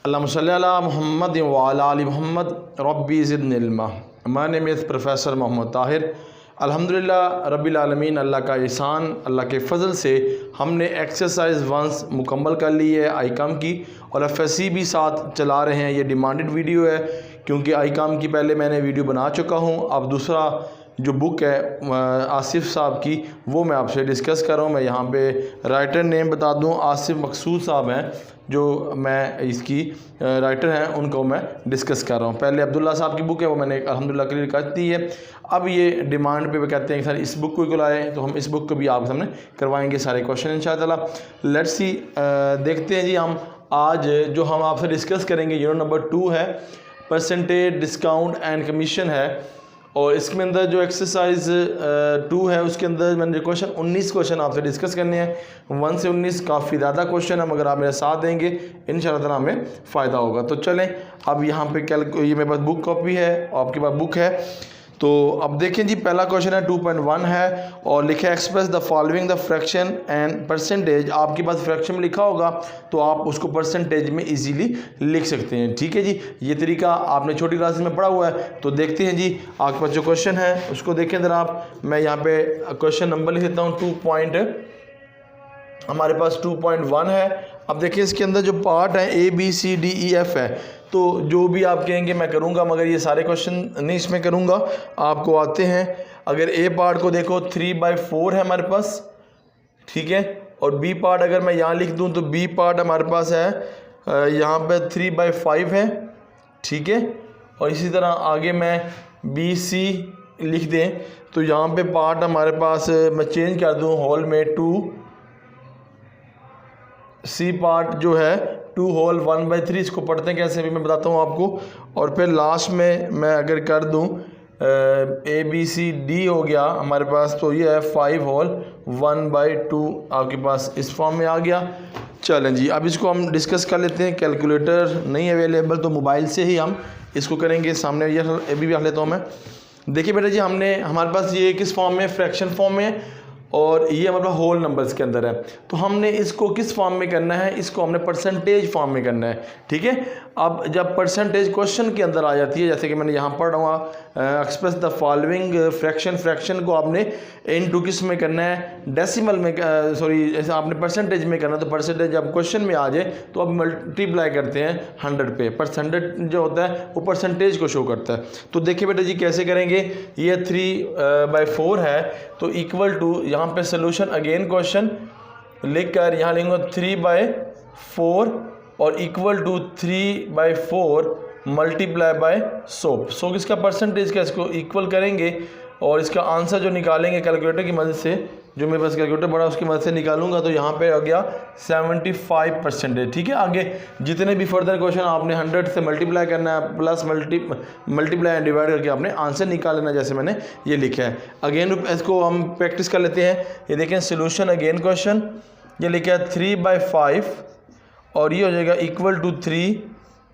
अल्लाहुम्मा सल्ली अला मुहम्मद व अला आलि मुहम्मद रब्बी ज़िदनी इल्मा। My name is professor Mohammad Tahir. अल्हम्दुलिल्लाह रब्बिल आलमीन, अल्लाह का एहसान, अल्लाह के फ़ज़ल से हमने एक्सरसाइज 1 मुकम्मल कर ली है आईकाम की, और एफएससी भी साथ चला रहे हैं। ये डिमांडेड वीडियो है क्योंकि आईकाम की पहले मैंने वीडियो बना चुका हूँ। अब दूसरा जो बुक है आसिफ साहब की, वो मैं आपसे डिस्कस कर रहा हूँ। मैं यहाँ पे राइटर नेम बता दूँ, आसिफ मकसूद साहब हैं जो मैं इसकी राइटर हैं, उनको मैं डिस्कस कर रहा हूँ। पहले अब्दुल्ला साहब की बुक है, वो मैंने अल्हम्दुलिल्लाह क्लियर कर दी है। अब ये डिमांड पे वो कहते हैं कि सर इस बुक को लाए, तो हम इस बुक को भी आपके सामने करवाएंगे सारे क्वेश्चन इंशाअल्लाह। लेट्स सी, देखते हैं जी। हम आज जो हम आपसे डिस्कस करेंगे यूनिट नंबर 2 है, परसेंटेज डिस्काउंट एंड कमीशन है। और इसके अंदर जो एक्सरसाइज 2 है उसके अंदर मैंने जो क्वेश्चन 19 क्वेश्चन आपसे डिस्कस करने हैं। 1 से 19 काफ़ी ज़्यादा क्वेश्चन है, मगर आप मेरे साथ देंगे इंशाअल्लाह ताला हमें फ़ायदा होगा। तो चलें, अब यहाँ पे ये मेरे पास बुक कॉपी है, आपके पास बुक है। तो अब देखें जी, पहला क्वेश्चन है 2.1 है और लिखा है express the following the fraction and percentage. आपके पास फ्रैक्शन में लिखा होगा तो आप उसको परसेंटेज में इजीली लिख सकते हैं। ठीक है जी, ये तरीका आपने छोटी क्लासेस में पढ़ा हुआ है। तो देखते हैं जी, आपके पास जो क्वेश्चन है उसको देखें ज़रा आप। मैं यहाँ पे क्वेश्चन नंबर लिख देता हूँ। हमारे पास 2.1 है। अब देखिए इसके अंदर जो पार्ट है ABCDEF है, तो जो भी आप कहेंगे मैं करूँगा, मगर ये सारे क्वेश्चन नहीं इसमें करूँगा, आपको आते हैं। अगर ए पार्ट को देखो 3/4 है हमारे पास, ठीक है। और बी पार्ट अगर मैं यहाँ लिख दूँ तो बी पार्ट हमारे पास है यहाँ पे 3/5 है, ठीक है। और इसी तरह आगे मैं BC लिख दें तो यहाँ पे पार्ट हमारे पास मैं चेंज कर दूँ होल में 2, सी पार्ट जो है 2 होल 1/3। इसको पढ़ते हैं कैसे भी मैं बताता हूँ आपको। और फिर लास्ट में मैं अगर कर दूँ ABCD हो गया हमारे पास, तो ये है 5 होल 1/2 आपके पास इस फॉर्म में आ गया। चलें जी, अब इसको हम डिस्कस कर लेते हैं। कैलकुलेटर नहीं अवेलेबल तो मोबाइल से ही हम इसको करेंगे। सामने ये भी रख लेता हूँ मैं। देखिए बेटा जी, हमारे पास ये किस फॉर्म में, फ्रैक्शन फॉर्म में, और ये हमारे पास होल नंबर्स के अंदर है। तो हमने इसको किस फॉर्म में करना है, इसको हमने परसेंटेज फॉर्म में करना है, ठीक है। अब जब परसेंटेज क्वेश्चन के अंदर आ जाती है, जैसे कि मैंने यहाँ पढ़ रहा हूँ एक्सप्रेस द फॉलोइंग फ्रैक्शन को आपने इनटू किस में करना है, डेसिमल में, सॉरी ऐसा आपने परसेंटेज में करना है। तो परसेंटेज जब क्वेश्चन में आ जाए तो अब मल्टीप्लाई करते हैं 100 पे। परसेंटेज जो होता है वो परसेंटेज को शो करता है। तो देखिए बेटा जी कैसे करेंगे। ये 3/4 है, तो इक्वल टू यहाँ पे सोल्यूशन अगेन क्वेश्चन लिख कर यहाँ लिखूँगा 3/4 और इक्वल टू 3/4 मल्टीप्लाई बाय 100 किसका परसेंटेज का, इसको इक्वल करेंगे और इसका आंसर जो निकालेंगे कैलकुलेटर की मदद से, जो मेरे पास कैलकुलेटर बड़ा उसकी मदद से निकालूंगा, तो यहाँ पे आ गया 75%। ठीक है। आगे जितने भी फर्दर क्वेश्चन आपने 100 से मल्टीप्लाई करना है, प्लस मल्टीप्लाई एंड डिवाइड करके आपने आंसर निकाल लेना, जैसे मैंने ये लिखा है। अगेन इसको हम प्रैक्टिस कर लेते हैं। ये देखें सोल्यूशन अगेन क्वेश्चन, ये लिखा है 3/5 और ये हो जाएगा equal to 3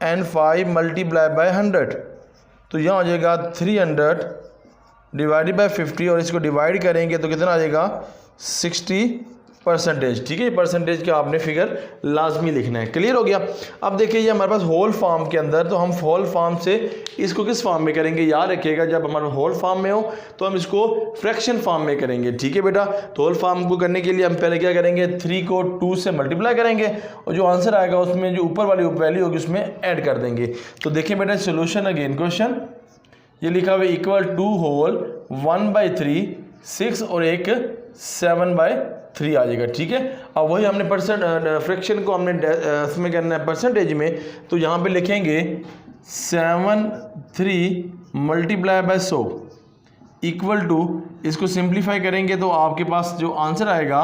and 5 multiply by 100, तो यहाँ हो जाएगा 300 डिवाइडेड बाय 50 और इसको डिवाइड करेंगे तो कितना आ जाएगा 60%। ठीक है। परसेंटेज का आपने फिगर लाजमी लिखना है। क्लियर हो गया। अब देखिए ये हमारे पास होल फॉर्म के अंदर, तो हम होल फॉर्म से इसको किस फॉर्म में करेंगे, याद रखिएगा जब हमारा होल फॉर्म में हो तो हम इसको फ्रैक्शन फॉर्म में करेंगे। ठीक है बेटा। तो होल फॉर्म को करने के लिए हम पहले क्या करेंगे, 3 को 2 से मल्टीप्लाई करेंगे और जो आंसर आएगा उसमें जो ऊपर वाली वैल्यू होगी उसमें ऐड कर देंगे। तो देखिए बेटा सोल्यूशन अगेन क्वेश्चन, ये लिखा हुआ इक्वल 2 होल 1/3 6 और एक 7/3 आ जाएगा। ठीक है। अब वही हमने फ्रैक्शन को हमने इसमें करना है परसेंटेज में, तो यहाँ पे लिखेंगे 73 मल्टीप्लाई बाय 100 इक्वल टू, इसको सिंप्लीफाई करेंगे तो आपके पास जो आंसर आएगा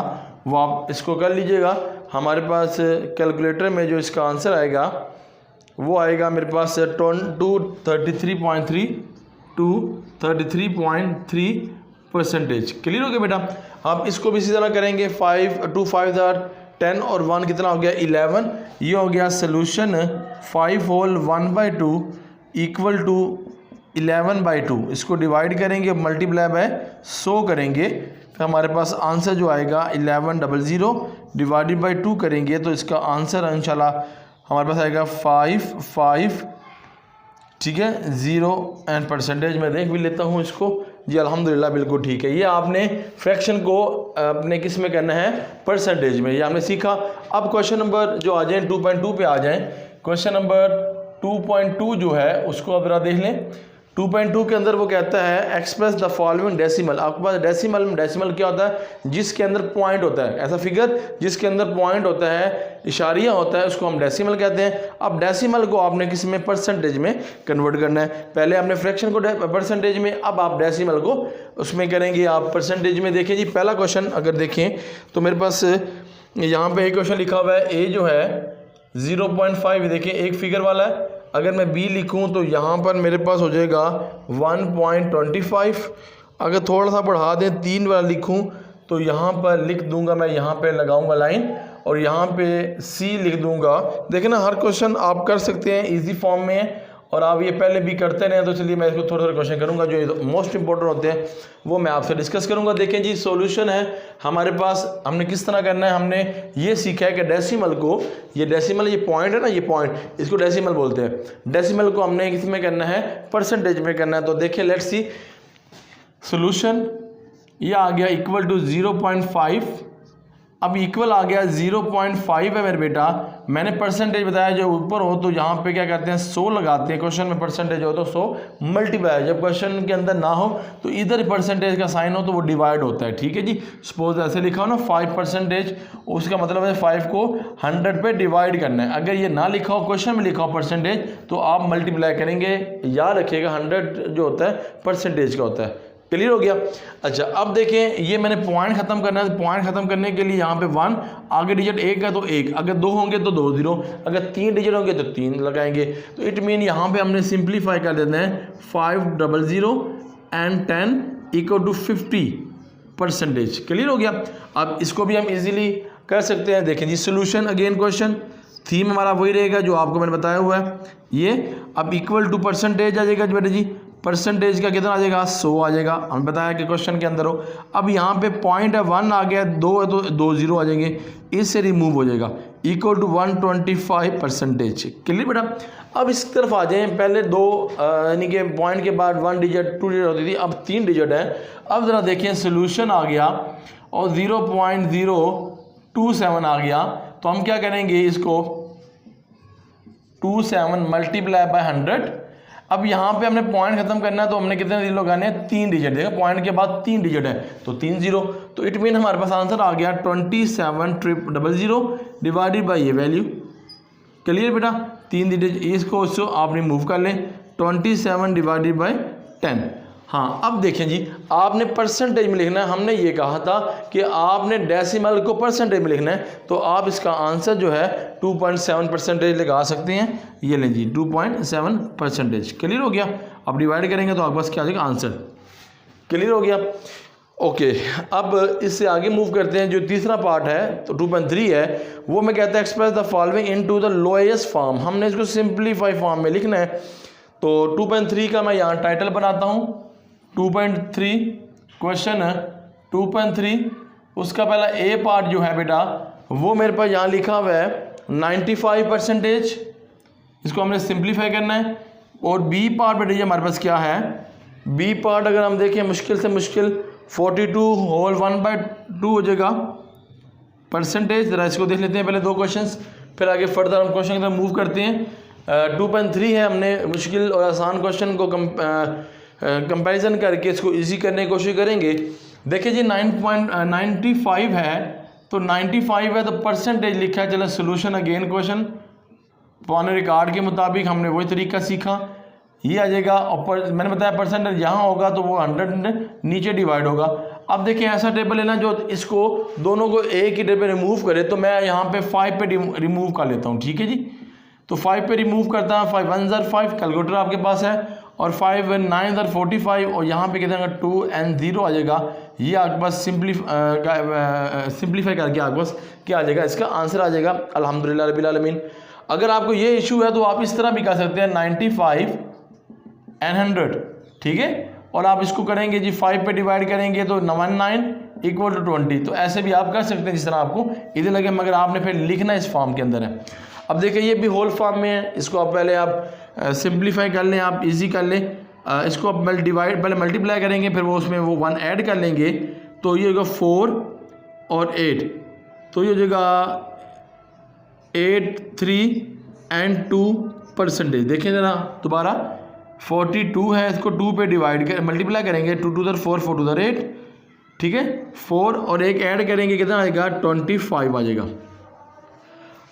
वो आप इसको कर लीजिएगा। हमारे पास कैलकुलेटर में जो इसका आंसर आएगा वो आएगा मेरे पास 233.3% क्लियर हो गया बेटा। अब इसको भी इसी तरह करेंगे। 2 5 10 और 1 कितना हो गया 11। ये हो गया सोल्यूशन 5 होल 1/2 इक्वल टू 11/2। इसको डिवाइड करेंगे मल्टीप्लाई बाय 100 करेंगे तो हमारे पास आंसर जो आएगा 1100 डिवाइडेड बाय 2 करेंगे तो इसका आंसर इंशाल्लाह हमारे पास आएगा 5 ठीक है 0 एंड परसेंटेज में देख भी लेता हूँ इसको जी, अल्हम्दुलिल्लाह बिल्कुल ठीक है। ये आपने फ्रैक्शन को अपने किस में करना है, परसेंटेज में, ये हमने सीखा। अब क्वेश्चन नंबर जो आ जाए 2.2 पे आ जाएं। क्वेश्चन नंबर 2.2 जो है उसको अब जरा देख लें। 2.2 के अंदर वो कहता है एक्सप्रेस द फॉलोइंग डेसिमल। आपके पास डेसिमल क्या होता है, जिसके अंदर पॉइंट होता है, ऐसा फिगर जिसके अंदर पॉइंट होता है, इशारिया होता है, उसको हम डेसिमल कहते हैं। अब डेसिमल को आपने किस में, परसेंटेज में कन्वर्ट करना है। पहले आपने फ्रैक्शन को परसेंटेज में, अब आप डेसिमल को उसमें करेंगे आप परसेंटेज में। देखें जी पहला क्वेश्चन अगर देखें तो मेरे पास यहाँ पे एक क्वेश्चन लिखा हुआ है, ए जो है 0.5, देखें एक फिगर वाला है। अगर मैं बी लिखूं तो यहाँ पर मेरे पास हो जाएगा 1.25। अगर थोड़ा सा बढ़ा दें 3 वाला लिखूं तो यहाँ पर लिख दूंगा, मैं यहाँ पे लगाऊंगा लाइन और यहाँ पे सी लिख दूंगा। देखें ना, हर क्वेश्चन आप कर सकते हैं, इजी फॉर्म में है और आप ये पहले भी करते रहे। तो चलिए मैं इसको थोड़ा थोड़ा क्वेश्चन करूँगा, जो मोस्ट इंपॉर्टेंट होते हैं वो मैं आपसे डिस्कस करूँगा। देखें जी सॉल्यूशन है हमारे पास, हमने किस तरह करना है, हमने ये सीखा है कि डेसिमल को, ये डेसिमल, ये पॉइंट है ना, ये पॉइंट, इसको डेसिमल बोलते हैं। डेसिमल को हमने किस में करना है, परसेंटेज में करना है। तो देखिए लेट्स सी सॉल्यूशन, ये आ गया इक्वल टू 0.5। अब इक्वल आ गया 0.5 है मेरे बेटा। मैंने परसेंटेज बताया जो ऊपर हो तो यहाँ पे क्या करते हैं 100 लगाते हैं। क्वेश्चन में परसेंटेज हो तो 100 मल्टीप्लाई, जब क्वेश्चन के अंदर ना हो तो इधर परसेंटेज का साइन हो तो वो डिवाइड होता है। ठीक है जी, सपोज ऐसे लिखा हो ना 5%, उसका मतलब है 5 को 100 पे डिवाइड करना है। अगर ये ना लिखा हो, क्वेश्चन में लिखा हो परसेंटेज, तो आप मल्टीप्लाई करेंगे। याद रखिएगा 100 जो होता है परसेंटेज का होता है। क्लियर हो गया। अच्छा अब देखें, ये मैंने पॉइंट खत्म करना है। पॉइंट खत्म करने के लिए यहाँ पे 1, आगे डिजिट 1 है तो 1, अगर 2 होंगे तो 2 0, अगर 3 डिजिट होंगे तो 3 लगाएंगे। तो इट मीन यहाँ पे हमने सिंप्लीफाई कर देते हैं 500 एंड 10 इक्वल टू 50%। क्लियर हो गया। अब इसको भी हम इजीली कर सकते हैं। देखें जी सोल्यूशन, अगेन क्वेश्चन थीम हमारा वही रहेगा जो आपको मैंने बताया हुआ है। ये अब इक्वल टू परसेंटेज आ जाएगा बेटे जी, परसेंटेज का कितना आ जाएगा 100 आ जाएगा, हमें बताया कि क्वेश्चन के अंदर हो। अब यहाँ पे पॉइंट है 1 आ गया, 2 है तो 2 0 आ जाएंगे, इससे रिमूव हो जाएगा, इक्वल टू 125%। क्लियर बेटा। अब इस तरफ आ जाएं, पहले 2 यानी कि पॉइंट के बाद 1 डिजिट 2 डिजिट होती थी, अब 3 डिजिट है। अब ज़रा देखिए सोल्यूशन आ गया और 0.027 आ गया, तो हम क्या करेंगे इसको 27 मल्टीप्लाई बाय 100। अब यहाँ पे हमने पॉइंट खत्म करना है तो हमने कितने डिजिट लगाने हैं, 3 डिजिट। देखो पॉइंट के बाद 3 डिजिट है तो 3 0, तो इट मीन हमारे पास आंसर आ गया 27,000 डिवाइडेड बाय ये वैल्यू। क्लियर बेटा, 3 डिजिट, इसको आप रिमूव कर लें, 27 डिवाइडेड बाय 10। हाँ अब देखें जी, आपने परसेंटेज में लिखना है। हमने ये कहा था कि आपने डेसिमल को परसेंटेज में लिखना है, तो आप इसका आंसर जो है 2.7% लगा सकते हैं। ये लें जी 2.7%। क्लियर हो गया। अब डिवाइड करेंगे तो आपके पास क्या आ जाएगा आंसर। क्लियर हो गया। ओके अब इससे आगे मूव करते हैं। जो तीसरा पार्ट है तो 2.3 है, वो मैं कहता है express the following into the lowest form. हमने इसको सिंप्लीफाई फॉर्म में लिखना है। तो 2.3 का मैं यहाँ टाइटल बनाता हूँ 2.3 क्वेश्चन है 2.3। उसका पहला ए पार्ट जो है बेटा वो मेरे पास यहाँ लिखा हुआ है 95%, इसको हमने सिंप्लीफाई करना है। और बी पार्ट बेटा ये हमारे पास क्या है, बी पार्ट अगर हम देखें मुश्किल से मुश्किल 42 होल 1/2 हो जाएगा परसेंटेज। ज़रा इसको देख लेते हैं पहले 2 क्वेश्चंस, फिर आगे फर्दर हम क्वेश्चन की तरफ मूव करते हैं। 2.3 है, हमने मुश्किल और आसान क्वेश्चन को कंपैरिजन करके इसको इजी करने की कोशिश करेंगे। देखिए जी 9.95 है, तो 95 है तो परसेंटेज लिखा है। चलो सोल्यूशन अगेन क्वेश्चन पुराने रिकॉर्ड के मुताबिक हमने वही तरीका सीखा, ये आ जाएगा। और मैंने बताया परसेंटेज यहाँ होगा तो वो 100 नीचे डिवाइड होगा। अब देखिए ऐसा टेबल लेना जो इसको दोनों को एक ही टेबल पे रिमूव करे, तो मैं यहाँ पे 5 पे रिमूव कर लेता हूँ। ठीक है जी, तो 5 पे रिमूव करता हूँ। 5 1 ज़र 5, कैलकुलेटर आपके पास है, और 5 9 ज़र 45, और यहाँ पे कितना 2 and 0 आ जाएगा। ये आपके पास सिंप्लीफाई करके आपके पास क्या आ जाएगा, इसका आंसर आ जाएगा अल्हम्दुलिल्लाह रब्बिल आलमीन। अगर आपको ये इशू है तो आप इस तरह भी कर सकते हैं 95 and 100। ठीक है, और आप इसको करेंगे जी 5 पे डिवाइड करेंगे तो 19 इक्वल टू 20। तो ऐसे भी आप कर सकते हैं जिस तरह आपको इधर लगे, मगर आपने फिर लिखना इस फॉर्म के अंदर है। अब देखिए ये भी होल फॉर्म में है, इसको आप पहले आप सिंप्लीफाई कर लें, आप इजी कर लें। इसको आप पहले मल्टीप्लाई करेंगे, फिर वो उसमें वो 1 ऐड कर लेंगे, तो ये होगा 4 और 8, तो ये हो जाएगा 8, 3 एंड 2%। देखें ज़रा दोबारा, 42 है, इसको 2 पे डिवाइड कर मल्टीप्लाई करेंगे, 2 2 4 4 2 8, ठीक है। 4 और 1 ऐड करेंगे, कितना आएगा 25 आ जाएगा।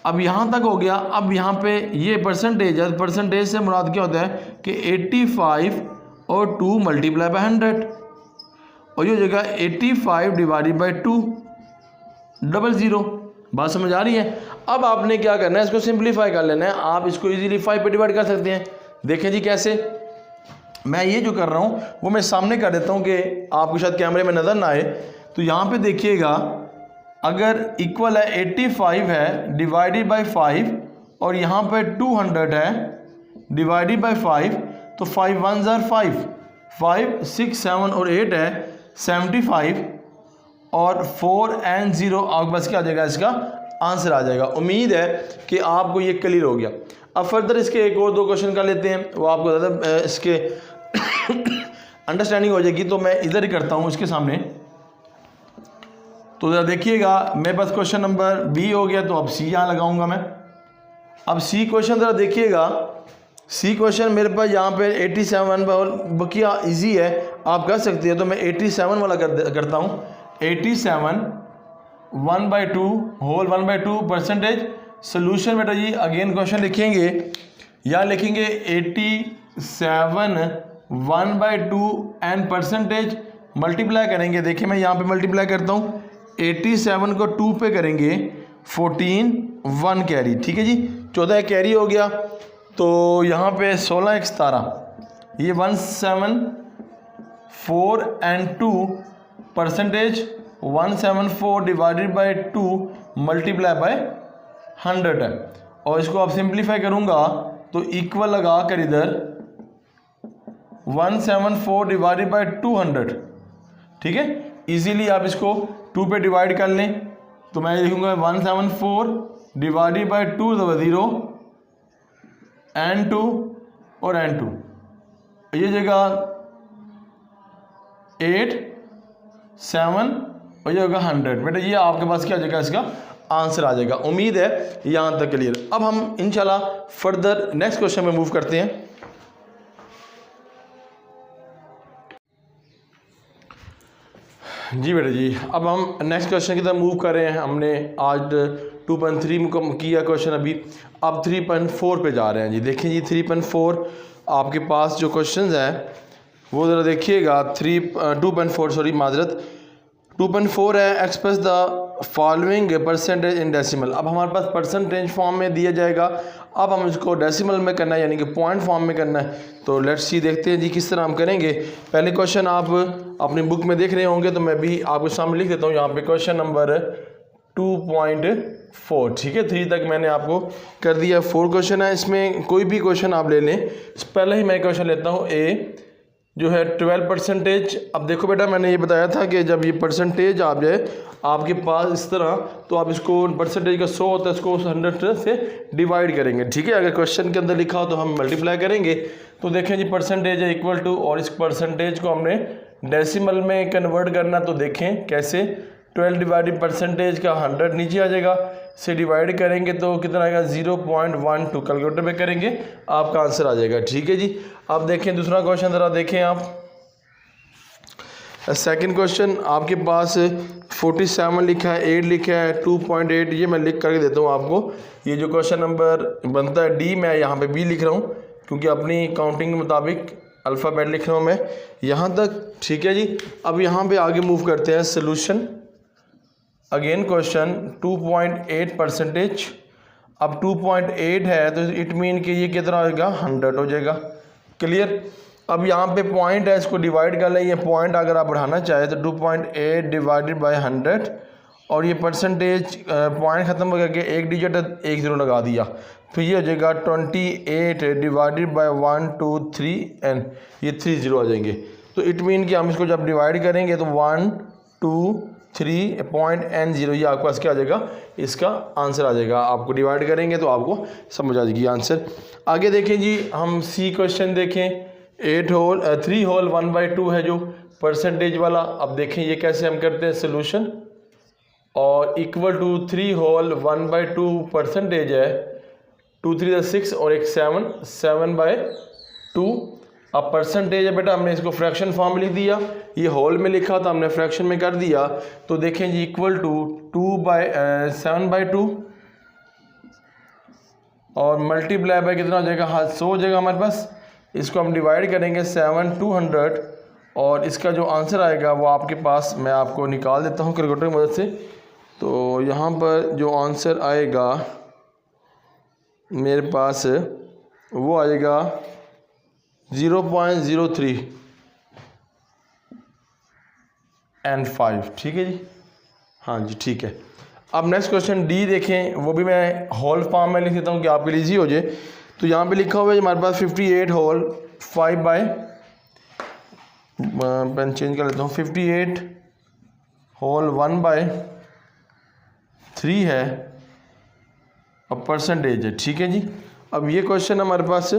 अब यहाँ तक हो गया। अब यहाँ पे ये परसेंटेज है, परसेंटेज से मुराद क्या होता है कि 85 और 2 मल्टीप्लाई बाय 100, और ये हो जाएगा 85 डिवाइडेड बाई 2 00। बात समझ आ रही है। अब आपने क्या करना है, इसको सिंप्लीफाई कर लेना है। आप इसको इजीली 5 पे डिवाइड कर सकते हैं। देखें जी कैसे, मैं ये जो कर रहा हूँ वो मैं सामने कर देता हूँ कि आपको शायद कैमरे में नज़र ना आए। तो यहाँ पे देखिएगा, अगर इक्वल है 85 है डिवाइडेड बाई 5, और यहाँ पे 200 है डिवाइडेड बाई 5, तो 5 1 ज़ार 5, 5 6 7 और 8 है 75, और 4 and 0 आपके पास क्या आ जाएगा, इसका आंसर आ जाएगा। उम्मीद है कि आपको ये क्लियर हो गया। अब फर्दर इसके एक और 2 क्वेश्चन कर लेते हैं, वो आपको ज़्यादा इसके अंडरस्टैंडिंग हो जाएगी। तो मैं इधर ही करता हूँ इसके सामने। तो ज़रा देखिएगा, मेरे पास क्वेश्चन नंबर बी हो गया, तो अब सी यहाँ लगाऊंगा मैं। अब सी क्वेश्चन ज़रा देखिएगा, सी क्वेश्चन मेरे पास यहाँ पे 87 बकिया इजी है, आप कर सकते हैं। तो मैं 87 वाला करता हूँ। 87 1/2 होल 1/2 परसेंटेज। सोल्यूशन बेटा जी अगेन क्वेश्चन लिखेंगे, या लिखेंगे 87 1/2 एंड परसेंटेज मल्टीप्लाई करेंगे। देखिए मैं यहाँ पे मल्टीप्लाई करता हूँ, 87 को 2 पे करेंगे, 14 1 कैरी, ठीक है जी, 14 कैरी हो गया। तो यहाँ पे 16 1 17, ये 174 and 2 percentage 174 divided by 2 multiply by 100 है। और इसको आप सिंप्लीफाई करूँगा तो इक्वल लगा कर इधर 174 डिवाइडेड बाई 200, ठीक है। इजीली आप इसको 2 पे डिवाइड कर लें, तो मैं लिखूँगा 174 डिवाइडेड बाई 2 0 n2 और n2, ये जगह 8 7 और ये होगा 100। बेटा ये आपके पास क्या हो जाएगा, इसका आंसर आ जाएगा। उम्मीद है यहाँ तक क्लियर। अब हम इंशाल्लाह फर्दर नेक्स्ट क्वेश्चन में मूव करते हैं। जी बेटा जी, अब हम नेक्स्ट क्वेश्चन की तरफ मूव कर रहे हैं। हमने आज 2.3 किया क्वेश्चन, अभी अब 3.4 पे जा रहे हैं जी। देखिए जी 3.4 आपके पास जो क्वेश्चन है वो ज़रा देखिएगा। 2.4 सॉरी माजरत 2.4 है, express the following percentage in decimal. अब हमारे पास परसेंटेज फॉर्म में दिया जाएगा, अब हम इसको डेसिमल में करना है, यानी कि पॉइंट फॉर्म में करना है। तो लेट्स सी, देखते हैं जी किस तरह हम करेंगे। पहले क्वेश्चन आप अपनी बुक में देख रहे होंगे, तो मैं भी आपके सामने लिख देता हूँ यहाँ पे क्वेश्चन नंबर 2.4, ठीक है। 3 तक मैंने आपको कर दिया। 4 क्वेश्चन है, इसमें कोई भी क्वेश्चन आप ले लें। पहले ही मैं क्वेश्चन लेता हूँ ए जो है 12%। अब देखो बेटा, मैंने ये बताया था कि जब ये परसेंटेज आ जाए आपके पास इस तरह, तो आप इसको परसेंटेज का 100 होता है, इसको 100 से डिवाइड करेंगे, ठीक है। अगर क्वेश्चन के अंदर लिखा हो तो हम मल्टीप्लाई करेंगे। तो देखें जी परसेंटेज है इक्वल टू, और इस परसेंटेज को हमने डेसिमल में कन्वर्ट करना, तो देखें कैसे। 12 डिवाइडेड परसेंटेज का 100 नीचे आ जाएगा, से डिवाइड करेंगे तो कितना आएगा 0.12। कैलकुलेटर पे करेंगे आपका आंसर आ जाएगा, ठीक है जी। अब देखें दूसरा क्वेश्चन ज़रा देखें आप। सेकंड क्वेश्चन आपके पास 47 लिखा है, 8 लिखा है, 2.8, ये मैं लिख करके देता हूँ आपको। ये जो क्वेश्चन नंबर बनता है डी, मैं यहाँ पे बी लिख रहा हूँ क्योंकि अपनी काउंटिंग के मुताबिक अल्फ़ाबेट लिख रहा हूँ मैं यहाँ तक, ठीक है जी। अब यहाँ पे आगे मूव करते हैं सोल्यूशन। Again question 2.8%। अब 2.8 है तो इट मीन कि ये कितना होगा 100 हो जाएगा, क्लियर। अब यहाँ पे पॉइंट है, इसको डिवाइड कर लें। ये पॉइंट अगर आप बढ़ाना चाहें तो 2.8 डिवाइडेड बाय 100, और ये परसेंटेज पॉइंट ख़त्म हो करके एक डिजिट 1 0 लगा दिया, तो ये हो जाएगा 28 डिवाइडेड बाय 1 2 3 एन, ये 3 0 आ जाएंगे। तो इट मीन कि हम इसको जब डिवाइड करेंगे तो 1 2 3.n0, ये आपके पास क्या आ जाएगा, इसका आंसर आ जाएगा। आपको डिवाइड करेंगे तो आपको समझ आ जाएगी आंसर। आगे देखें जी, हम सी क्वेश्चन देखें। 3 होल 1/2 है जो परसेंटेज वाला। अब देखें ये कैसे हम करते हैं सोल्यूशन, और इक्वल टू 3 होल 1/2 परसेंटेज है, 2 3 6 और एक 7/2। अब परसेंटेज है बेटा, हमने इसको फ्रैक्शन फॉर्म में लिख दिया, ये होल में लिखा था हमने फ्रैक्शन में कर दिया। तो देखें जी इक्वल टू 7/2 और मल्टीप्लाई बाय कितना हो जाएगा, 100 हो जाएगा हमारे पास। इसको हम डिवाइड करेंगे 7 200 और इसका जो आंसर आएगा वो आपके पास, मैं आपको निकाल देता हूँ कैलकुलेटर की मदद से। तो यहाँ पर जो आंसर आएगा मेरे पास वो आएगा 0.03 ठीक है जी, हाँ जी ठीक है। अब नेक्स्ट क्वेश्चन डी देखें, वो भी मैं होल फॉर्म में लिख देता हूँ कि आपके लिए ईजी हो जाए। तो यहाँ पे लिखा हुआ है हमारे पास 58 होल 5 बाय, पेन चेंज कर लेता हूँ, 58 होल 1/3 है और परसेंटेज है, ठीक है जी। अब ये क्वेश्चन हमारे पास,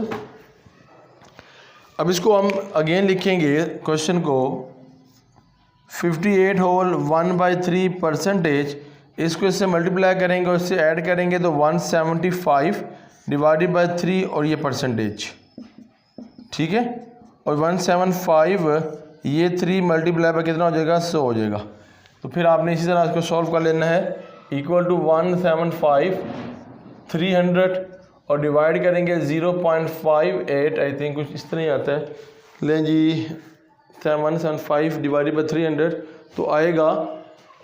अब इसको हम अगेन लिखेंगे क्वेश्चन को, 58 होल 1/3 परसेंटेज, इसको इससे मल्टीप्लाई करेंगे और इससे ऐड करेंगे तो 175 डिवाइडेड बाय 3 और ये परसेंटेज, ठीक है। और 175 ये 3 मल्टीप्लाई बाय कितना हो जाएगा, 100 हो जाएगा। तो फिर आपने इसी तरह इसको सॉल्व कर लेना है, इक्वल टू 175 300 और डिवाइड करेंगे 0.58, आई थिंक कुछ इस तरह ही आता है। लें जी 175 डिवाइडेड बाय 300 तो आएगा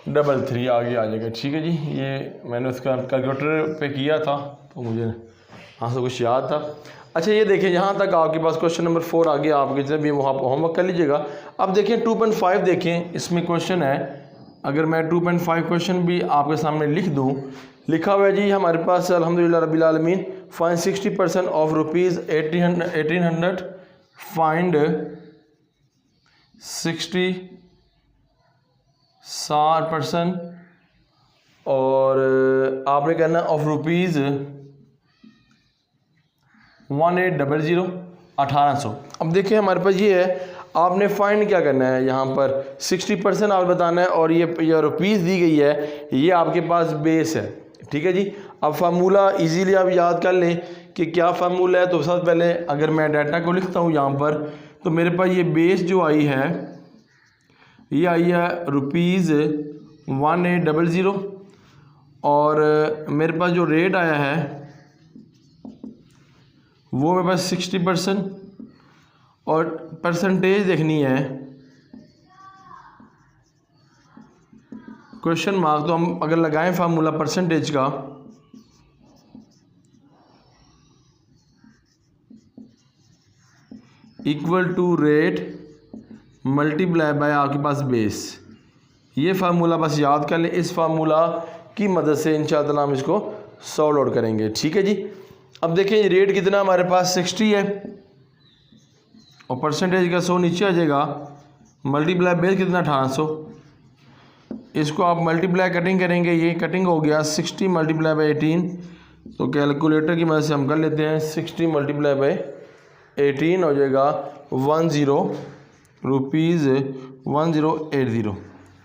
33 आगे आ जाएगा, ठीक है जी। ये मैंने उसका कैलकुलेटर पे किया था तो मुझे हाँ से कुछ याद था। अच्छा ये देखें, यहाँ तक आपके पास क्वेश्चन नंबर 4 आ गया, आपके जब भी वहाँ होमवर्क कर लीजिएगा। अब देखें 2.5 देखें, इसमें क्वेश्चन है, अगर मैं 2.5 क्वेश्चन भी आपके सामने लिख दूँ, लिखा हुआ है जी हमारे पास अल्हम्दुलिल्लाह रब्बिल आलमीन, फाइंड 60% ऑफ रुपीज़ 1800, फाइंड 60% और आपने कहना ऑफ रुपीज़ 1800 1800। अब देखिए हमारे पास ये है, आपने फाइंड क्या करना है, यहाँ पर 60% आप बताना है और ये रुपीज़ दी गई है, ये आपके पास बेस है, ठीक है जी। अब फार्मूला इजीली आप याद कर लें कि क्या फार्मूला है। तो सबसे पहले अगर मैं डाटा को लिखता हूँ यहाँ पर, तो मेरे पास ये बेस जो आई है ये आई है रुपीज़ 1800 और मेरे पास जो रेट आया है वो मेरे पास 60% और परसेंटेज देखनी है क्वेश्चन मार्क। तो हम अगर लगाएं फार्मूला परसेंटेज का, equal to rate multiply by आपके पास बेस, ये फार्मूला बस याद कर लें। इस फार्मूला की मदद से इंशाअल्लाह हम इसको सॉल्व आउट करेंगे, ठीक है जी। अब देखें रेट कितना हमारे पास 60 है और परसेंटेज का 100 नीचे आ जाएगा, मल्टीप्लाई बेस कितना 1800। इसको आप मल्टीप्लाई कटिंग करेंगे, ये कटिंग हो गया 60 मल्टीप्लाई बाई 18। तो कैलकुलेटर की मदद से हम कर लेते हैं, 60 मल्टीप्लाई बाई 18 हो जाएगा 10 रुपीज़ 1080।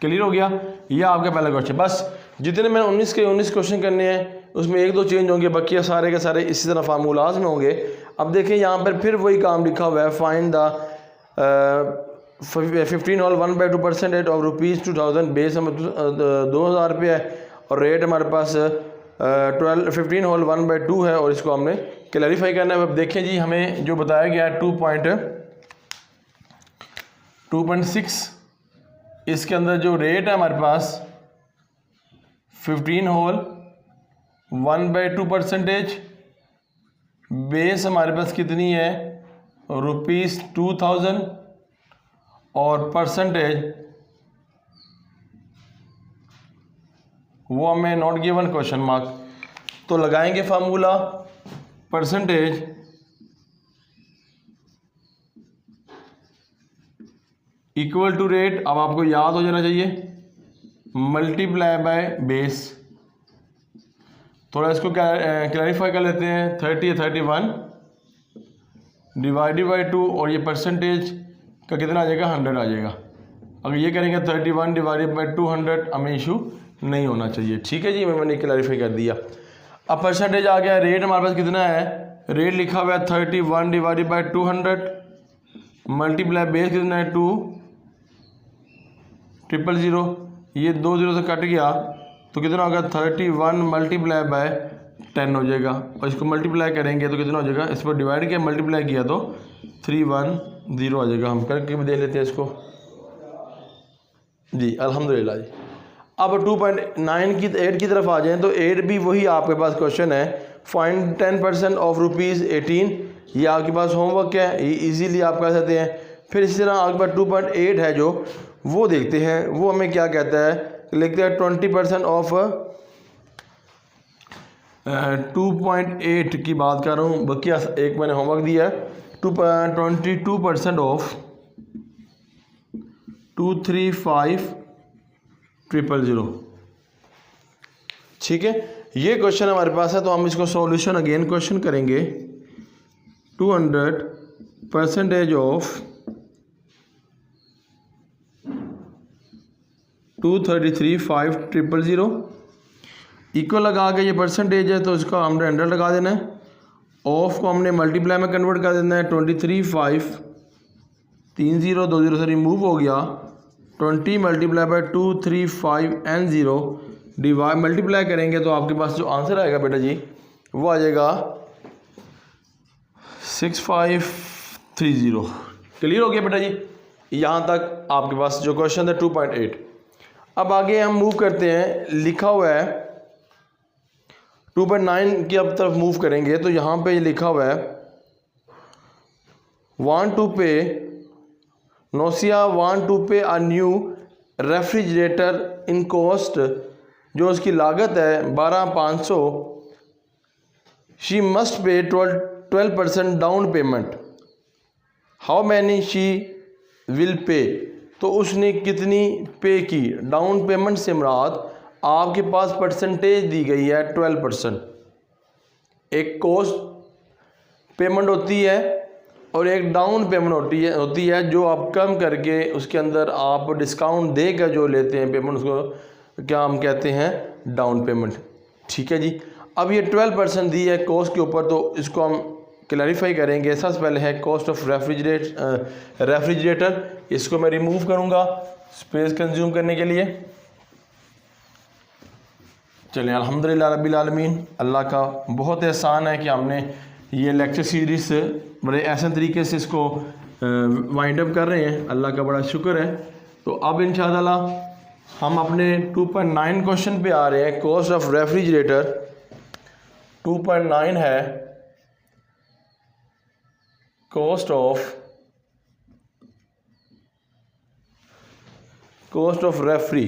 क्लियर हो गया, ये आपका पहला क्वेश्चन। बस जितने मैंने 19 के 19 क्वेश्चन करने हैं उसमें 1-2 चेंज होंगे, बाकी सारे के सारे इसी तरह फार्मूलाज में होंगे। अब देखें यहाँ पर फिर वही काम लिखा हुआ है, find the 15 whole 1/2 percentage of rupees 2000, base हम 2000 रुपये है और रेट हमारे पास 15 होल 1/2 है और इसको हमने क्लैरिफाई करना है। अब देखें जी हमें जो बताया गया है 2.6, इसके अंदर जो रेट है हमारे पास 15 होल 1/2 परसेंटेज, बेस हमारे पास कितनी है रुपीज़ 2000 और परसेंटेज वो हमें नॉट गिवन क्वेश्चन मार्क। तो लगाएंगे formula percentage equal to rate. अब आपको याद हो जाना चाहिए मल्टीप्लाई बाय बेस। थोड़ा इसको क्लैरिफाई कर लेते हैं। 30 या 31 डिवाइडेड बाई 2 और ये परसेंटेज का कितना आ जाएगा, 100 आ जाएगा। अगर ये करेंगे 31 डिवाइडेड बाई 200 हमें इशू नहीं होना चाहिए। ठीक है जी, मैंने क्लैरिफाई कर दिया। अब परसेंटेज आ गया। रेट हमारे पास कितना है, रेट लिखा हुआ है 31 डिवाइडेड बाई 200 मल्टीप्लाई बेस कितना है 2 000। ये 2 0 से कट गया तो कितना होगा 31 मल्टीप्लाई बाय 10 हो जाएगा। और इसको मल्टीप्लाई करेंगे तो कितना हो जाएगा, इस पर डिवाइड किया मल्टीप्लाई किया तो 310 आ जाएगा। हम करके भी दे लेते हैं इसको जी, अल्हम्दुलिल्लाह जी। अब 2.9 की 8 की तरफ आ जाएं तो 8 भी वही आपके पास क्वेश्चन है, फाइंड 10% ऑफ ₹18। ये आपके पास होमवर्क है, ये इजीली आप कर सकते हैं। फिर इसी तरह आपके पास 2.8 है जो वो देखते हैं, वो हमें क्या कहता है, लिखते हैं 20% ऑफ 2.8 की बात कर रहा हूँ, बाकी एक मैंने होमवर्क दिया है। 22% ऑफ 235,000। ठीक है, ये क्वेश्चन हमारे पास है तो हम इसको सॉल्यूशन अगेन क्वेश्चन करेंगे। 200% ऑफ 233,500 इक्वल लगा के, ये परसेंटेज है तो इसका हमने 100 लगा देना है। ऑफ को हमने मल्टीप्लाई में कन्वर्ट कर देना है। 23,500 3 0 2 0 से रिमूव हो गया। 20 मल्टीप्लाई बाई 235 डिवाइड मल्टीप्लाई करेंगे तो आपके पास जो आंसर आएगा बेटा जी वो आ जाएगा 6530। क्लियर हो गया बेटा जी, यहाँ तक आपके पास जो क्वेश्चन है 2.8। अब आगे हम मूव करते हैं, लिखा हुआ है 2.9 की अब तरफ मूव करेंगे तो यहाँ पे लिखा हुआ है want to pay a new refrigerator in cost, जो उसकी लागत है 12,500। she must pay 12% down payment. how many she will pay, तो उसने कितनी पे की। डाउन पेमेंट से मुराद आपके पास परसेंटेज दी गई है 12%। एक कॉस्ट पेमेंट होती है और एक डाउन पेमेंट होती है जो आप कम करके उसके अंदर आप डिस्काउंट देकर जो लेते हैं पेमेंट, उसको क्या हम कहते हैं, डाउन पेमेंट। ठीक है जी, अब ये 12% दी है कॉस्ट के ऊपर, तो इसको हम क्लैरिफाई करेंगे। सबसे पहले है कॉस्ट ऑफ रेफ्रिजरेटर, इसको मैं रिमूव करूँगा स्पेस कंज्यूम करने के लिए। चलें, अल्हम्दुलिल्लाह रब्बिल आलमीन, अल्लाह का बहुत एहसान है कि हमने ये लेक्चर सीरीज़ बड़े ऐसे तरीके से इसको वाइंड अप कर रहे हैं। अल्लाह का बड़ा शुक्र है। तो अब इंशाअल्लाह हम अपने 2.9 क्वेश्चन पे आ रहे हैं। कॉस्ट ऑफ रेफ्रिजरेटर 2.9 है cost of referee.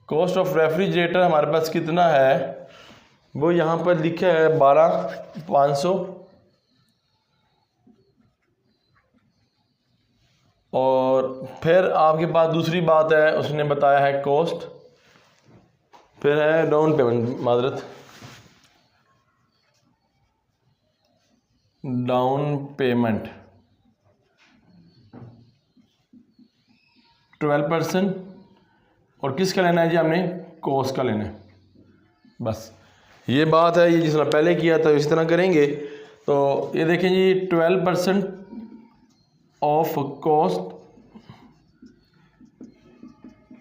Cost of refrigerator हमारे पास कितना है, वो यहाँ पर लिखा है 12,500। और फिर आपके पास दूसरी बात है, उसने बताया है कॉस्ट, फिर है डाउन पेमेंट, माजरत डाउन पेमेंट 12%। और किसका लेना है जी, हमने कॉस्ट का लेना है। बस ये बात है, ये जिस तरह पहले किया था इसी तरह करेंगे। तो ये देखें जी 12% ऑफ कॉस्ट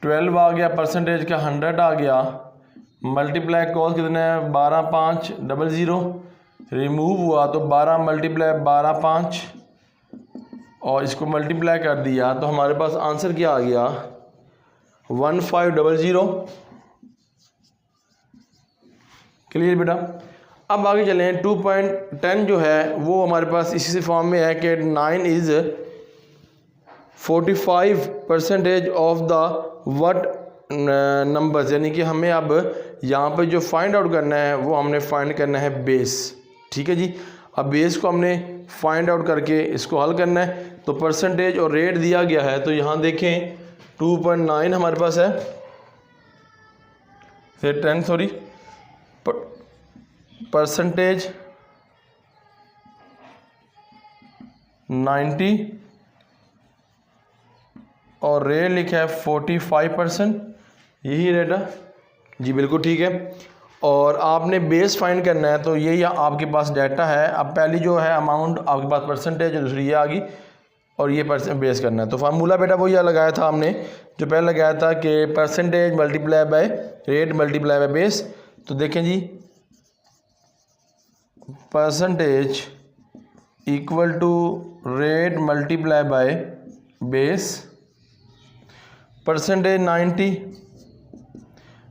12 आ गया, परसेंटेज का 100 आ गया, मल्टीप्लाई कॉस्ट कितना है 12,500 रिमूव हुआ तो 12 मल्टीप्लाई 12,500 और इसको मल्टीप्लाई कर दिया तो हमारे पास आंसर क्या आ गया 1500। क्लियर बेटा। अब आगे चलें। 2.10 जो है वो हमारे पास इसी फॉर्म में है कि 9 is 45% of the what numbers, यानी कि हमें अब यहाँ पे जो फाइंड आउट करना है वो हमने फाइंड करना है बेस। ठीक है जी, अब बेस को हमने फाइंड आउट करके इसको हल करना है। तो परसेंटेज और रेट दिया गया है, तो यहाँ देखें 2.9 हमारे पास है, फिर 10 सॉरी परसेंटेज 90 और रेट लिखा है 45%, यही रेट है जी, बिल्कुल ठीक है। और आपने बेस फाइंड करना है, तो ये आपके पास डाटा है। अब पहली जो है अमाउंट आपके पास परसेंटेज है, दूसरी ये आ गई और ये बेस करना है। तो फार्मूला बेटा वो लगाया था हमने, जो पहले लगाया था कि percentage multiply by rate multiply by base. तो देखें जी, percentage equal to rate multiply by base. Percentage 90,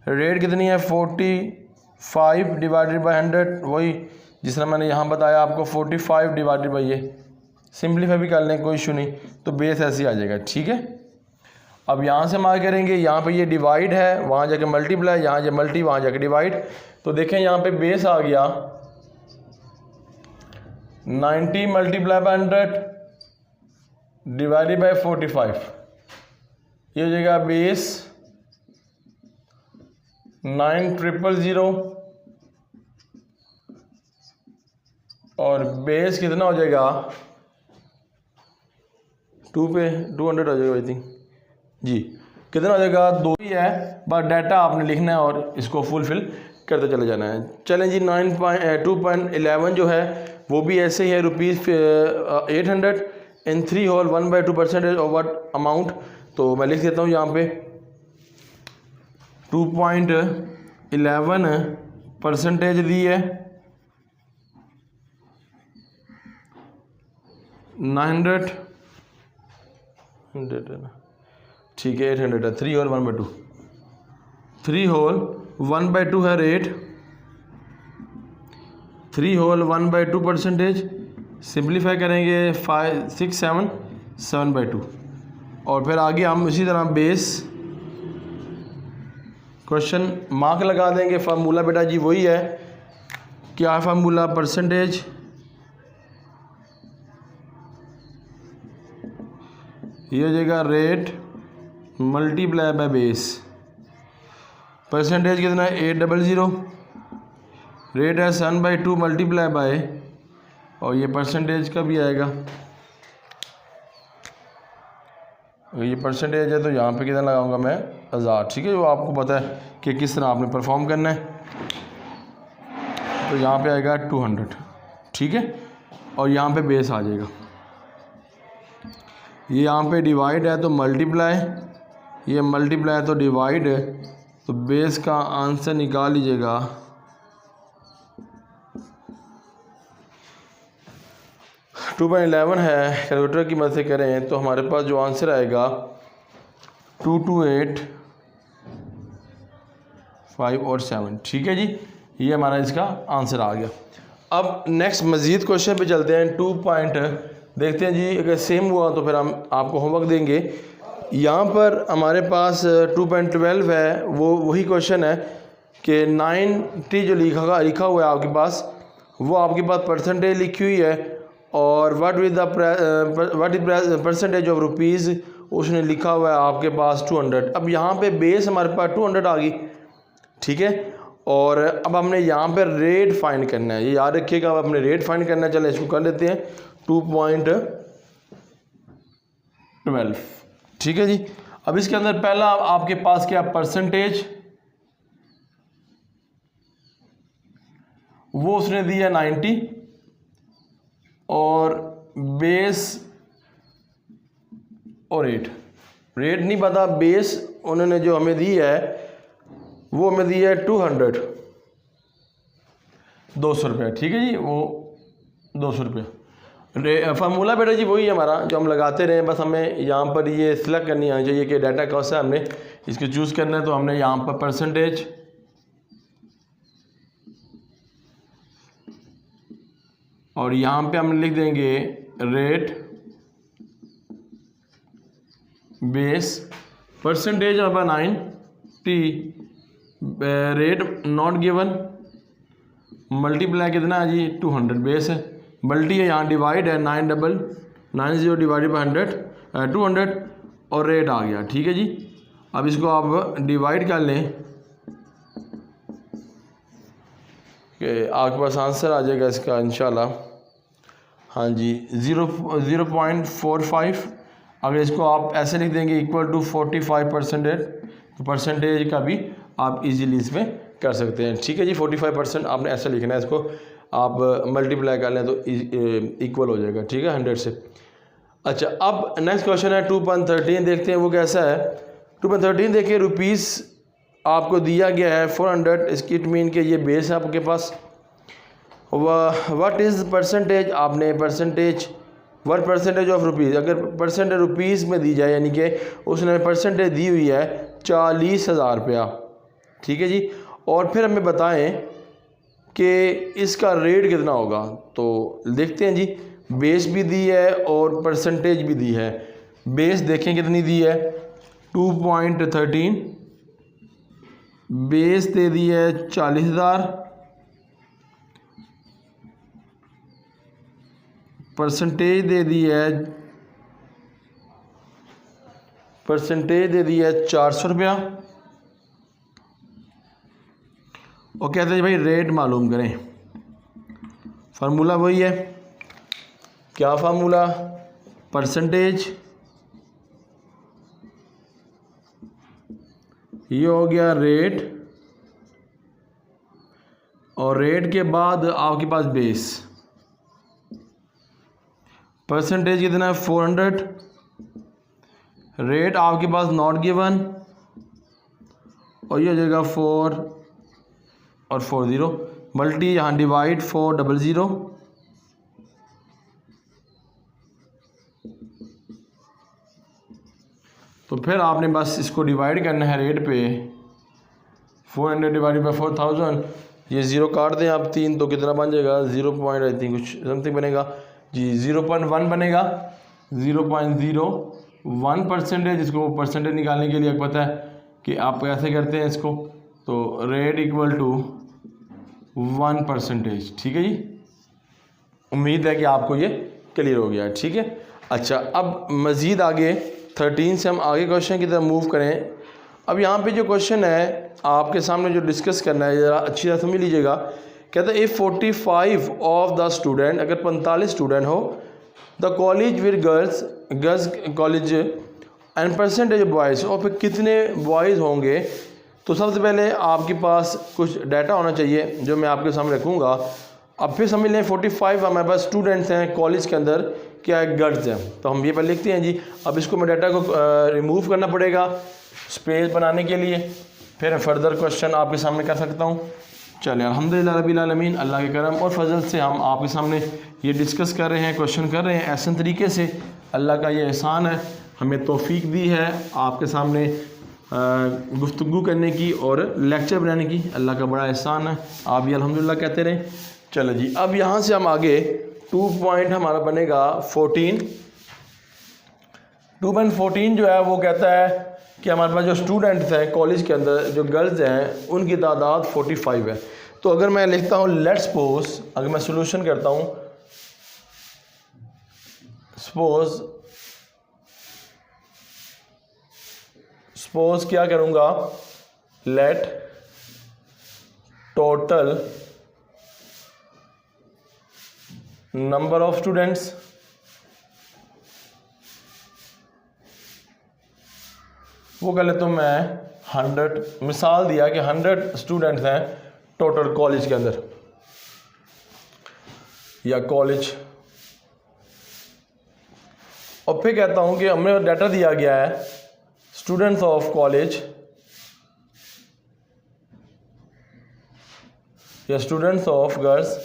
rate कितनी है 45 डिवाइडेड बाय 100, वही जिस तरह मैंने यहाँ बताया आपको 45 डिवाइडेड बाय ये, सिंप्लीफाई भी कर लें कोई इशू नहीं, तो बेस ऐसे ही आ जाएगा, ठीक है। अब यहाँ से हम आगे करेंगे, यहाँ पे ये डिवाइड है, वहाँ जाके मल्टीप्लाई, यहाँ जाके मल्टी, वहाँ जाके डिवाइड। तो देखें यहाँ पे बेस आ गया 90 मल्टीप्लाई बाय 100 डिवाइडेड बाय 45, ये हो जाएगा बेस 9000 और बेस कितना हो जाएगा 2 पे 200 हो जाएगा आई थिंक जी, कितना हो जाएगा 2 ही है, बस डाटा आपने लिखना है और इसको फुलफिल करते चले जाना है। चलें जी, 2.11 जो है वो भी ऐसे ही है, ₹800 इन 3 होल 1/2% ऑफ व्हाट अमाउंट। तो मैं लिख देता हूँ यहाँ पे 2.11 परसेंटेज दी है, 900 ठीक है, 800 है, 3 होल 1/2, 3 होल 1/2 है रेट, 3 होल 1/2 परसेंटेज, सिंप्लीफाई करेंगे 5 6 7 7/2 और फिर आगे हम इसी तरह बेस क्वेश्चन मार्क लगा देंगे। फार्मूला बेटा जी वही है, क्या फार्मूला, परसेंटेज ये हो जाएगा rate multiply by base. Percentage कितना है 800, रेट है 7/2 मल्टीप्लाई बाय, और ये परसेंटेज का भी आएगा, ये परसेंटेज है तो यहाँ पे कितना लगाऊंगा मैं 1000, ठीक है, जो आपको पता है कि किस तरह आपने परफॉर्म करना है। तो यहाँ पे आएगा 200, ठीक है, और यहाँ पे बेस आ जाएगा, ये यहाँ पे डिवाइड है तो मल्टीप्लाई, ये मल्टीप्लाई तो डिवाइड है, तो बेस का आंसर निकाल लीजिएगा 2.11 है। कैलकुलेटर की मदद से करें तो हमारे पास जो आंसर आएगा 228.5 और 7, ठीक है जी, ये हमारा इसका आंसर आ गया। अब नेक्स्ट मज़ीद क्वेश्चन पे चलते हैं। 2 पॉइंट देखते हैं जी, अगर सेम हुआ तो फिर हम आपको होमवर्क देंगे। यहाँ पर हमारे पास 2.12 है, वो वही क्वेश्चन है कि 90 जो लिखा हुआ है आपके पास, वो आपके पास परसेंटेज लिखी हुई है, और what is percentage of rupees उसने लिखा हुआ है आपके पास 200। अब यहाँ पे बेस हमारे पास 200 आ गई, ठीक है, और अब हमने यहाँ पे रेट फाइंड करना है, ये याद रखिएगा, अब अपने रेट फाइंड करना है। चले इसको कर लेते हैं 2.12, ठीक है जी। अब इसके अंदर पहला आपके पास क्या परसेंटेज, वो उसने दिया 90, और बेस और रेट नहीं पता, बेस उन्होंने जो हमें दी है वो हमें दी है 200, 200 रुपये, ठीक है जी, वो 200 रुपये। फार्मूला बेटा जी वही है हमारा जो हम लगाते रहे, बस हमें यहाँ पर ये सिलेक्ट करनी आनी चाहिए कि डाटा कौन सा हमने इसको चूज़ करना है। तो हमने यहाँ पर परसेंटेज, और यहाँ पे हम लिख देंगे रेट बेस। परसेंटेज अब 90, रेट नॉट गिवन, मल्टीप्लाई कितना है जी 200, बेस है, मल्टी है यहाँ डिवाइड है 90 डिवाइडेड बाई 100 200 और रेट आ गया। ठीक है जी, अब इसको आप डिवाइड कर लें कि आपके पास आंसर आ जाएगा इसका इंशाल्लाह। हाँ जी, 0.45। अगर इसको आप ऐसे लिख देंगे इक्वल टू 45%, तो परसेंटेज का भी आप इजीली इसमें कर सकते हैं। ठीक है जी, 45% आपने ऐसा लिखना है, इसको आप मल्टीप्लाई कर लें तो इक्वल हो जाएगा। ठीक है, 100 से। अच्छा, अब नेक्स्ट क्वेश्चन है 2.13, देखते हैं वो कैसा है। 2.13 देखिए, रुपीज़ आपको दिया गया है 400, इसकी इट मीन कि ये बेस है आपके पास। व्हाट इज़ परसेंटेज, आपने percentage, what percentage of rupees, अगर परसेंटेज रुपीज़ में दी जाए, यानी कि उसने परसेंटेज दी हुई है 40,000 रुपया। ठीक है जी, और फिर हमें बताएं कि इसका रेट कितना होगा। तो देखते हैं जी, बेस भी दी है और परसेंटेज भी दी है। बेस देखें कितनी दी है, 2.13, बेस दे दी है 40,000, परसेंटेज दे दी है 400 रुपया, और कहते हैं भाई रेट मालूम करें। फार्मूला वही है, क्या फार्मूला, परसेंटेज, ये हो गया रेट, और रेट के बाद आपके पास बेस। परसेंटेज कितना है 400, रेट आपके पास नॉट गिवन, और ये हो जाएगा 4 और 40 मल्टी, यहाँ डिवाइड 400, तो फिर आपने बस इसको डिवाइड करना है रेट पे। 400 डिवाइडेड बाई 4000, ये ज़ीरो काट दें आप 3, तो कितना बन जाएगा 0. आई थिंक कुछ समथिंग बनेगा जी, 0.1 बनेगा। 0.01 परसेंटेज, इसको परसेंटेज निकालने के लिए पता है कि आप कैसे करते हैं इसको, तो रेट इक्वल टू 1%। ठीक है जी, उम्मीद है कि आपको ये क्लियर हो गया। ठीक है, अच्छा, अब मज़ीद आगे 13 से हम आगे क्वेश्चन की तरफ मूव करें। अब यहाँ पे जो क्वेश्चन है आपके सामने जो डिस्कस करना है, ज़रा अच्छी तरह समझ लीजिएगा। कहता है इफ़ 45 ऑफ द स्टूडेंट, अगर 45 स्टूडेंट हो, the college with girls college and percentage boys, और फिर कितने बॉयज़ होंगे। तो सबसे पहले आपके पास कुछ डाटा होना चाहिए जो मैं आपके सामने रखूँगा। अब फिर समझ लें 45 हमारे पास स्टूडेंट्स हैं कॉलेज के अंदर, क्या गर्ल्स हैं, तो हम ये पहले लिखते हैं जी। अब इसको मैं डाटा को रिमूव करना पड़ेगा स्पेस बनाने के लिए, फिर फर्दर क्वेश्चन आपके सामने कर सकता हूँ। चलिए, अल्हम्दुलिल्लाह रब्बिल आलमीन, अल्लाह के करम और फजल से हम आपके सामने ये डिस्कस कर रहे हैं, क्वेश्चन कर रहे हैं। ऐसे तरीके से अल्लाह का ये एहसान है, हमें तौफीक दी है आपके सामने गुफ्तगू करने की और लेक्चर बनाने की। अल्लाह का बड़ा एहसान है, आप भी अल्हम्दुलिल्लाह कहते रहें। चलो जी, अब यहाँ से हम आगे 2 पॉइंट हमारा बनेगा 14। 2.14 जो है वो कहता है कि हमारे पास जो स्टूडेंट्स हैं कॉलेज के अंदर, जो गर्ल्स हैं, उनकी तादाद 45 है। तो अगर मैं लिखता हूँ लेट्स सपोज, अगर मैं सोल्यूशन करता हूँ, सपोज क्या करूँगा, let total number of students वो कर लेता हूँ मैं 100। मिसाल दिया कि 100 स्टूडेंट्स हैं टोटल कॉलेज के अंदर या कॉलेज, और फिर कहता हूँ कि हमें डाटा दिया गया है स्टूडेंट्स ऑफ कॉलेज या students of girls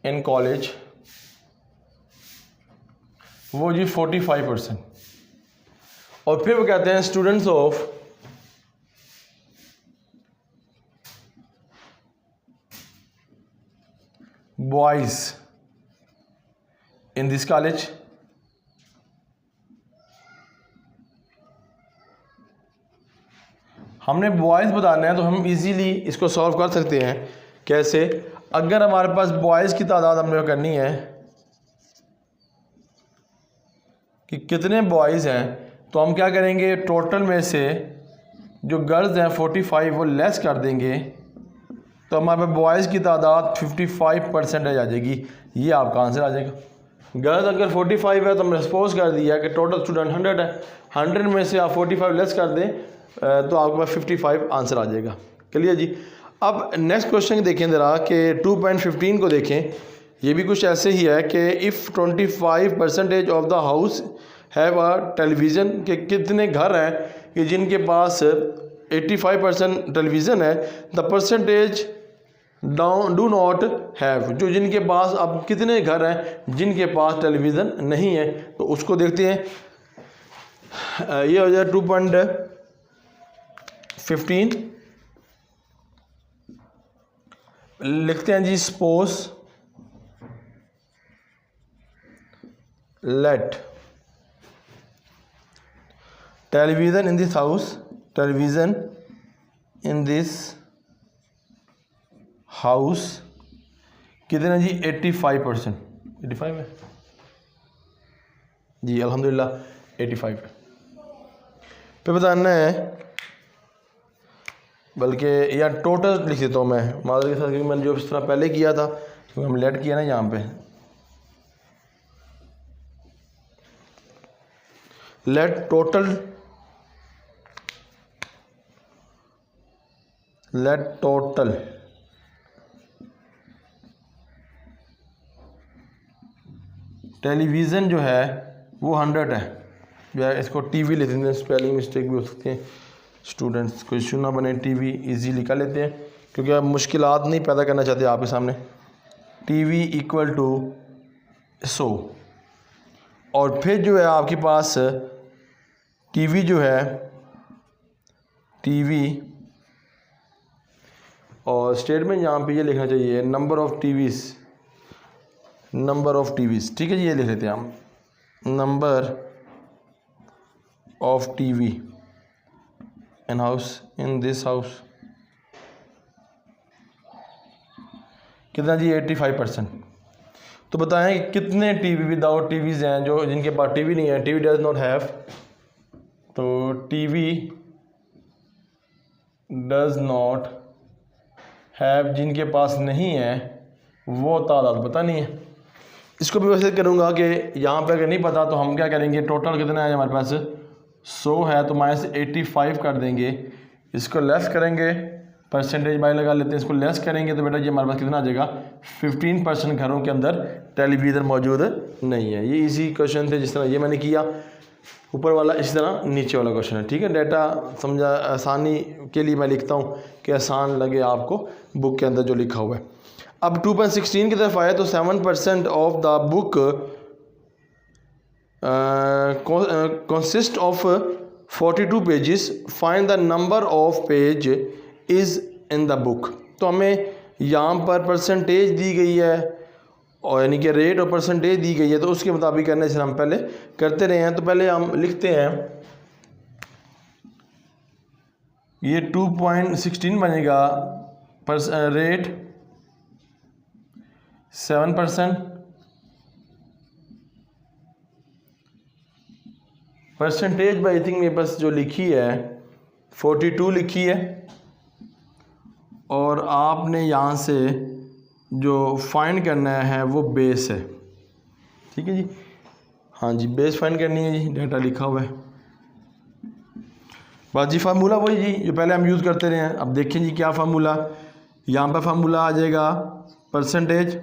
in college, वो जी 45%। और फिर वो कहते हैं students of boys in this college, हमने बॉयज़ बताना है तो हम इजीली इसको सॉल्व कर सकते हैं। कैसे? अगर हमारे पास बॉयज़ की तादाद हमने करनी है कि कितने बॉयज़ हैं, तो हम क्या करेंगे, टोटल में से जो गर्ल्स हैं 45 वो लेस कर देंगे, तो हमारे पास बॉयज़ की तादाद 55% आ जाएगी। ये आपका आंसर आ जाएगा। गर्ल्स अगर 45 है तो हमने सपोज कर दिया कि टोटल स्टूडेंट 100 है, 100 में से आप 45 लेस कर दें तो आपके पास 55 आंसर आ जाएगा। क्लियर जी। अब नेक्स्ट क्वेश्चन देखें ज़रा कि 2.15 को देखें। ये भी कुछ ऐसे ही है कि if 25% of the house have a television, के कितने घर हैं कि जिनके पास 85% टेलीविज़न है, the percentage do not have, जो जिनके पास, अब कितने घर हैं जिनके पास टेलीविज़न नहीं है, तो उसको देखते हैं। ये हो जाए 2.15, लिखते हैं जी suppose let television in this house, television in this house कितने जी 85%, 85 है जी, अल्हम्दुलिल्लाह 85 है। फिर बताना है, बल्कि यार टोटल लिख देता हूँ मैं मादर के साथ, क्योंकि मैंने जो इस तरह पहले किया था, क्योंकि हम लेट किया ना यहाँ पे, लेट टोटल टेलीविज़न जो है वो 100 है, या इसको टीवी लिख देते हैं, स्पेलिंग मिस्टेक भी हो सकती है, स्टूडेंट्स को इशू ना बने, टीवी इजी लिखा लेते हैं क्योंकि आप मुश्किलात नहीं पैदा करना चाहते आपके सामने। टीवी इक्वल टू 100, और फिर जो है आपके पास टीवी जो है, टीवी और स्टेटमेंट यहाँ पे ये लिखना चाहिए नंबर ऑफ़ टीवीज़, ठीक है जी, ये लिख लेते हैं हम, number of TV in this house कितना जी 85%। तो बताएं कि कितने टीवी विदाउट टीवीज़ हैं, जो जिनके पास टीवी नहीं है, टीवी डज नॉट हैव, तो टीवी डज नॉट हैव जिनके पास नहीं है वो तादाद बतानी है। इसको भी वैसे करूँगा कि यहाँ पे अगर नहीं पता तो हम क्या करेंगे, टोटल कितना है हमारे पास 100 है तो -85 कर देंगे, इसको लेस करेंगे, परसेंटेज बाई लगा लेते हैं, इसको लेस करेंगे तो बेटा ये हमारे पास कितना आ जाएगा, 15% घरों के अंदर टेलीविज़न मौजूद नहीं है। ये इजी क्वेश्चन थे, जिस तरह ये मैंने किया ऊपर वाला, इसी तरह नीचे वाला क्वेश्चन है, ठीक है। डाटा समझा, आसानी के लिए मैं लिखता हूँ कि आसान लगे आपको बुक के अंदर जो लिखा हुआ है। अब 2.16 की तरफ आए तो 7% of the book consist of 42 pages, find the number of page is in the book. तो हमें यहाँ पर परसेंटेज दी गई है, और यानी कि रेट और परसेंटेज दी गई है, तो उसके मुताबिक करने से हम पहले करते रहे हैं। तो पहले हम लिखते हैं, ये 2.16 बनेगा, रेट 7%, परसेंटेज बाई थिंक मेरे पास जो लिखी है 42 लिखी है, और आपने यहाँ से जो फाइंड करना है वो बेस है, ठीक है जी, हाँ जी, बेस फाइंड करनी है जी, डाटा लिखा हुआ है बस जी। फार्मूला वही जी जो पहले हम यूज़ करते रहे हैं। अब देखें जी क्या फार्मूला, यहाँ पर फार्मूला आ जाएगा परसेंटेज,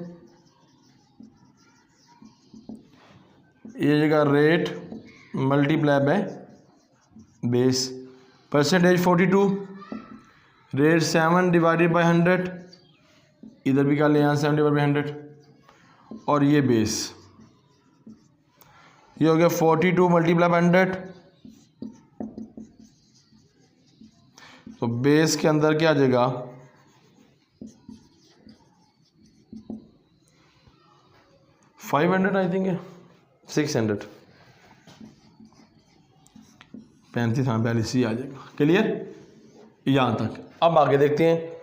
ये जगह rate multiply by base, percentage 42, rate 7 divided by 100, इधर भी कर लें यहाँ 7 डिवाइडेड बाय 100, और ये बेस, ये हो गया 42 मल्टीप्लाई बाय 100, तो बेस के अंदर क्या आ जाएगा 500 आई थिंक है 600, 35 हाँ 42 ही आ जाएगा। क्लियर? यहाँ तक। अब आगे देखते हैं।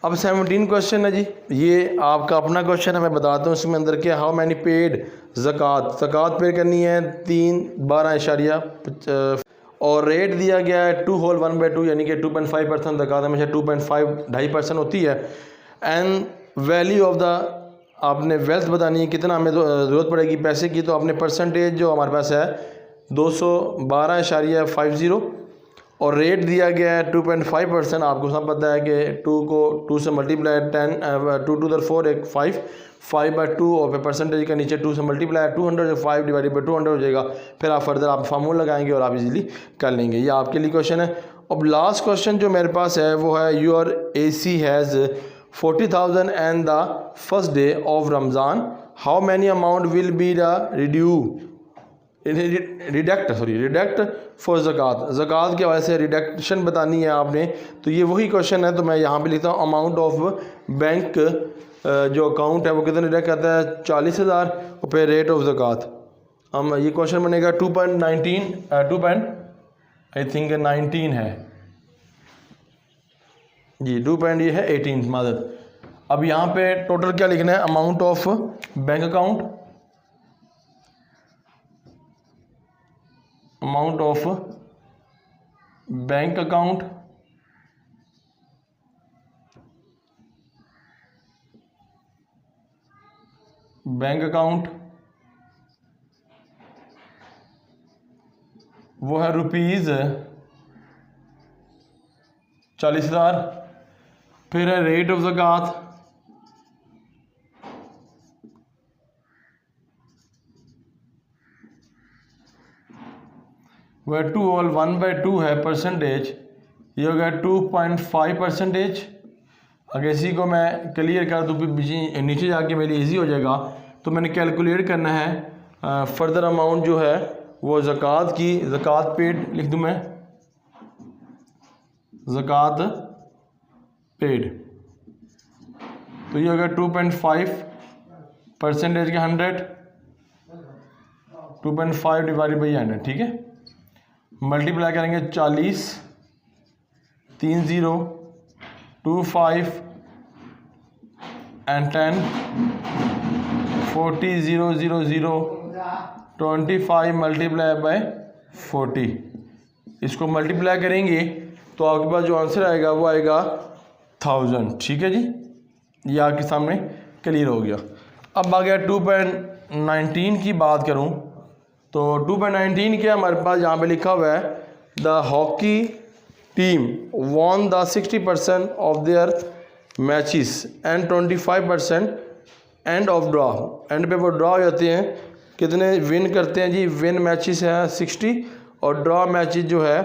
अब 17 क्वेश्चन है जी, ये आपका अपना क्वेश्चन है, मैं बताता हूँ इसमें अंदर क्या। हाउ मैनी पेड ज़कात पे करनी है 12.5 और रेट दिया गया है 2 होल 1/2 यानी कि 2.5% ज़कात हमेशा 2.5% होती है। एंड वैल्यू ऑफ द, आपने वेल्थ बतानी है कितना हमें ज़रूरत पड़ेगी पैसे की, तो आपने परसेंटेज जो हमारे पास है 212.50 और रेट दिया गया है 2.5%। आपको सब पता है कि 2 को 2 से मल्टीप्लाई 10 2 2 4 एक 5/2 और फिर परसेंटेज का नीचे 2 से मल्टीप्लाई 200 5 डिवाइडेड बाई 200 हो जाएगा। फिर आप फर्दर आप फार्मूला लगाएंगे और आप इजीली कर लेंगे। ये आपके लिए क्वेश्चन है। अब लास्ट क्वेश्चन जो मेरे पास है वो है your AC has 40,000 and the first day of Ramzan, how many amount will be the reduced for ज़कात के वजह से रिडक्शन बतानी है आपने। तो ये वही क्वेश्चन है, तो मैं यहाँ पे लिखता हूँ अमाउंट ऑफ बैंक जो अकाउंट है वो कितने रिडक्ट करता है 40,000 और फिर रेट ऑफ ज़कात। हम ये क्वेश्चन बनेगा 2.19 है जी, 2. ये है 18 मादत। अब यहाँ पे टोटल क्या लिखना है, amount of bank account, amount of bank account वो है ₹40,000। फिर है रेट ऑफ ज़कात, वह 2 होल 1/2 है परसेंटेज, ये हो गया 2.5%। अगर इसी को मैं क्लियर कर दूँ नीचे जाके मेरे लिए ईजी हो जाएगा, तो मैंने कैलकुलेट करना है फर्दर अमाउंट जो है वो ज़कात की, ज़कात पेड लिख दूँ मैं, ज़कात पेड। तो ये हो गया 2.5% के 100, 2.5 डिवाइडेड बाई 100, ठीक है। मल्टीप्लाई करेंगे 40 3 0 2 5 एंड 10 40 0 0 0 25 मल्टीप्लाई बाय 40। इसको मल्टीप्लाई करेंगे तो आपके पास जो आंसर आएगा वो आएगा 1000, ठीक है जी। ये आपके सामने क्लियर हो गया। अब आ गया 2.19 की बात करूं तो 2.19 के हमारे पास यहाँ पे लिखा हुआ है the hockey team won the 60% of their matches and 25% end of draw. And पे वो ड्रॉ हो जाते हैं, कितने विन करते हैं जी, विन मैचेस है 60 और ड्रॉ मैचेस जो है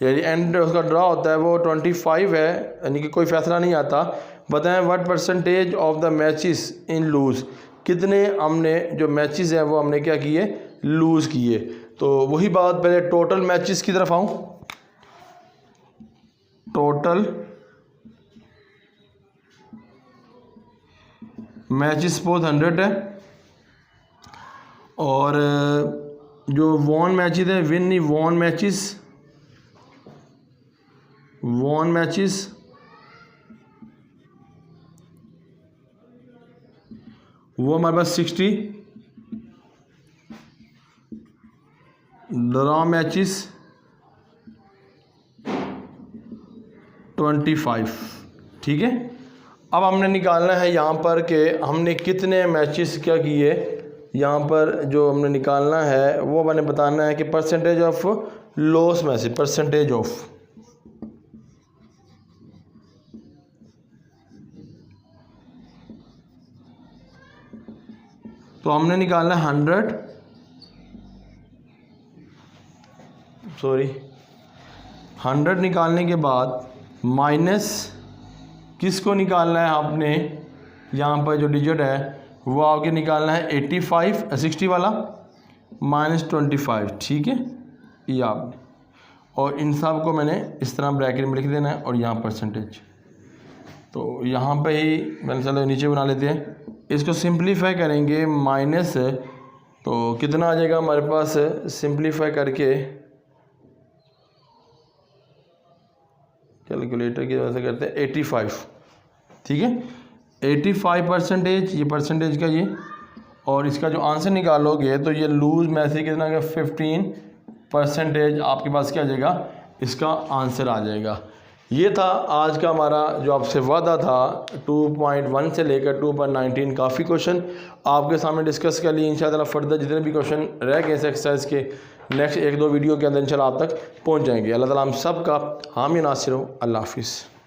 यानी एंड उसका ड्रॉ होता है वो 25 है, यानी कि कोई फैसला नहीं आता। बताएं what percentage of the matches in lose, कितने हमने जो मैचेस हैं वो हमने क्या किए, लूज़ किए। तो वही बात, पहले टोटल मैचेस की तरफ आऊँ। टोटल मैचेस सपोज 100 है और जो वॉन मैचेस हैं, विन नहीं वॉन मैचेस वो हमारे पास 60, ड्रॉ मैचेस 25, ठीक है। अब हमने निकालना है यहाँ पर कि हमने कितने मैचेस क्या किए, यहाँ पर जो हमने निकालना है वो मैंने बताना है कि परसेंटेज ऑफ लॉस में से परसेंटेज ऑफ, तो हमने निकालना है 100 निकालने के बाद माइनस किसको निकालना है आपने, यहाँ पर जो डिजिट है वो आपके निकालना है 60 वाला -25, ठीक है। ये आपने, और इन सब को मैंने इस तरह ब्रैकेट में लिख देना है और यहाँ परसेंटेज। तो यहाँ पे ही मैंने चलो नीचे बना लेते हैं, इसको सिंप्लीफाई करेंगे माइनस, तो कितना आ जाएगा हमारे पास सिंप्लीफाई करके कैलकुलेटर की वजह से करते हैं 85, ठीक है 85%, ये परसेंटेज का ये, और इसका जो आंसर निकालोगे तो ये लूज़ मैसेज कितना का 15% आपके पास क्या आ जाएगा, इसका आंसर आ जाएगा। ये था आज का हमारा जो आपसे वादा था 2.1 से लेकर 2.19 काफ़ी क्वेश्चन आपके सामने डिस्कस कर लिए। इंशाअल्लाह फर्दर जितने भी क्वेश्चन रह गए इस एक्सरसाइज के नेक्स्ट 1-2 वीडियो के अंदर इंशाअल्लाह आप तक पहुंच जाएंगे। अल्लाह ताला हम सब का हामी नासिर हो। अल्लाह हाफिज़।